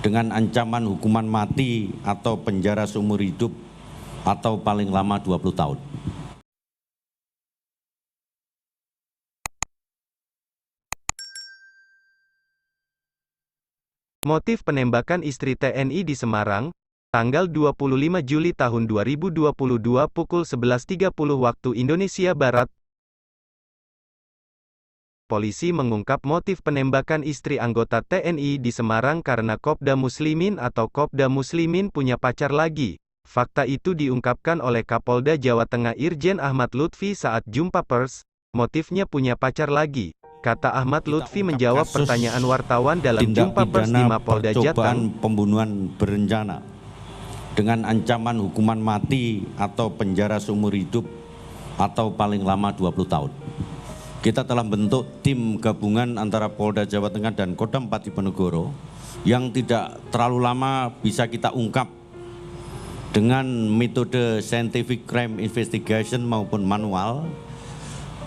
dengan ancaman hukuman mati atau penjara seumur hidup atau paling lama 20 tahun. Motif penembakan istri TNI di Semarang, tanggal 25 Juli tahun 2022 pukul 11.30 waktu Indonesia Barat. Polisi mengungkap motif penembakan istri anggota TNI di Semarang karena Kopda Muslimin atau Kopda Muslimin punya pacar lagi. Fakta itu diungkapkan oleh Kapolda Jawa Tengah Irjen Ahmad Lutfi saat jumpa pers. Motifnya punya pacar lagi, kata Ahmad Lutfi menjawab pertanyaan wartawan dalam jumpa pers di Mapolda Jateng. Pembunuhan berencana dengan ancaman hukuman mati atau penjara seumur hidup atau paling lama 20 tahun. Kita telah bentuk tim gabungan antara Polda Jawa Tengah dan Kodam 4 Diponegoro yang tidak terlalu lama bisa kita ungkap dengan metode scientific crime investigation maupun manual.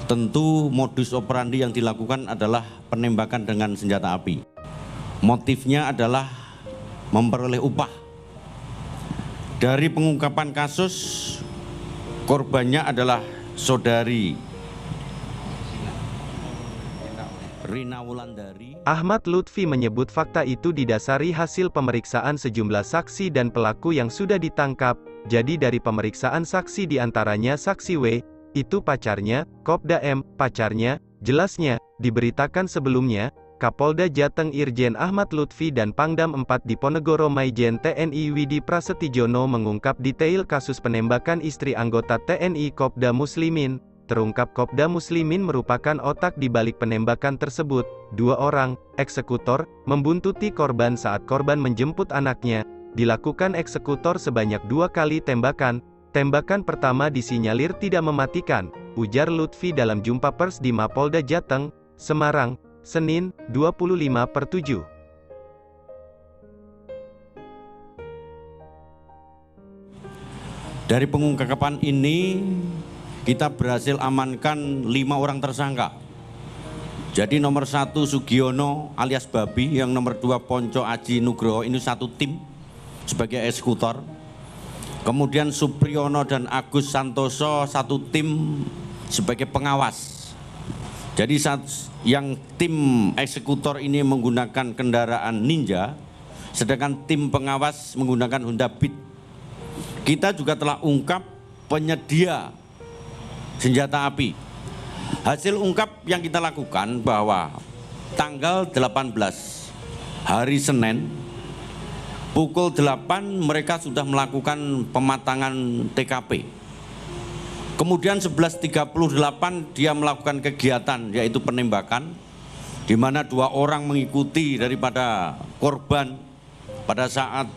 Tentu modus operandi yang dilakukan adalah penembakan dengan senjata api. Motifnya adalah memperoleh upah. Dari pengungkapan kasus, korbannya adalah saudari Rina Wulandari. Ahmad Lutfi menyebut fakta itu didasari hasil pemeriksaan sejumlah saksi dan pelaku yang sudah ditangkap. Jadi dari pemeriksaan saksi diantaranya saksi W, itu pacarnya, Kopda M, pacarnya, jelasnya, diberitakan sebelumnya, Kapolda Jateng Irjen Ahmad Lutfi dan Pangdam 4 Diponegoro Maijen TNI Widi Prasetyono mengungkap detail kasus penembakan istri anggota TNI Kopda Muslimin. Terungkap Kopda Muslimin merupakan otak di balik penembakan tersebut. 2 orang, eksekutor, membuntuti korban saat korban menjemput anaknya. Dilakukan eksekutor sebanyak 2 kali tembakan. Tembakan pertama disinyalir tidak mematikan, ujar Lutfi dalam jumpa pers di Mapolda Jateng, Semarang, Senin, 25/7. Dari pengungkapan ini, kita berhasil amankan 5 orang tersangka. Jadi nomor 1 Sugiono alias Babi, yang nomor 2 Ponco Aji Nugroho, ini satu tim sebagai eksekutor. Kemudian Supriyono dan Agus Santoso satu tim sebagai pengawas. Jadi yang tim eksekutor ini menggunakan kendaraan Ninja, sedangkan tim pengawas menggunakan Honda Beat. Kita juga telah ungkap penyedia senjata api. Hasil ungkap yang kita lakukan bahwa tanggal 18 hari Senin pukul 8 mereka sudah melakukan pematangan TKP. Kemudian 11.38 dia melakukan kegiatan yaitu penembakan, di mana 2 orang mengikuti daripada korban pada saat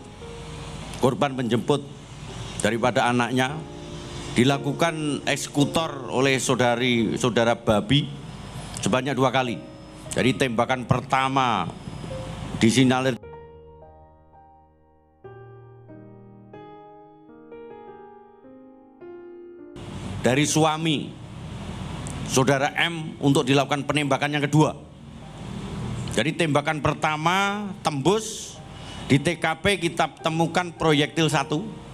korban menjemput daripada anaknya. Dilakukan eksekutor oleh saudara Babi sebanyak 2 kali. Jadi tembakan pertama disinyalir dari suami saudara M untuk dilakukan penembakan yang kedua. Jadi tembakan pertama tembus, di TKP kita temukan proyektil 1.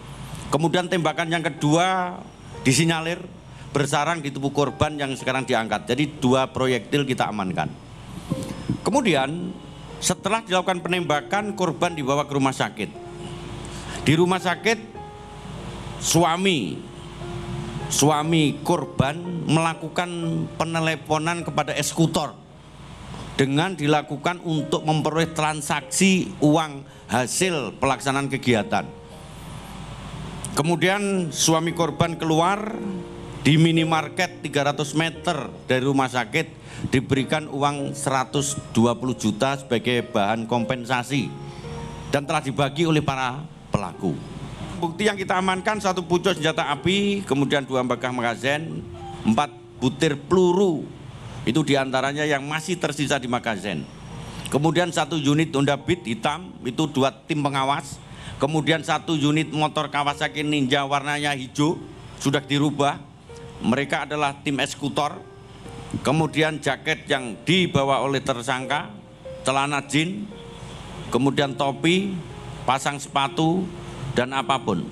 Kemudian tembakan yang kedua disinyalir bersarang di tubuh korban yang sekarang diangkat. Jadi 2 proyektil kita amankan. Kemudian setelah dilakukan penembakan, korban dibawa ke rumah sakit. Di rumah sakit suami korban melakukan peneleponan kepada eksekutor dengan dilakukan untuk memperoleh transaksi uang hasil pelaksanaan kegiatan. Kemudian suami korban keluar di minimarket 300 meter dari rumah sakit, diberikan uang 120 juta sebagai bahan kompensasi dan telah dibagi oleh para pelaku. Bukti yang kita amankan 1 pucuk senjata api, kemudian 2 bekas magazin, 4 butir peluru, itu diantaranya yang masih tersisa di magazin. Kemudian 1 unit Honda Beat hitam, itu 2 tim pengawas. Kemudian 1 unit motor Kawasaki Ninja warnanya hijau, sudah dirubah. Mereka adalah tim eksekutor. Kemudian jaket yang dibawa oleh tersangka, celana jin, kemudian topi, pasang sepatu, dan apapun.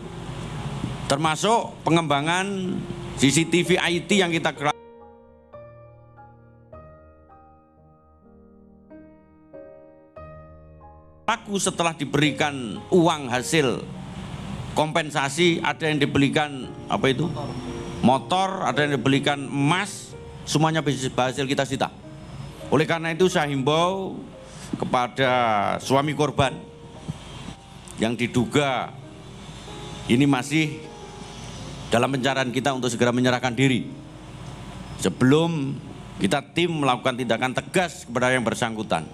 Termasuk pengembangan CCTV IT yang kita pelaku setelah diberikan uang hasil kompensasi, ada yang dibelikan apa itu? Motor, ada yang dibelikan emas, semuanya berhasil kita sita. Oleh karena itu saya himbau kepada suami korban yang diduga ini masih dalam pencarian kita untuk segera menyerahkan diri sebelum kita tim melakukan tindakan tegas kepada yang bersangkutan.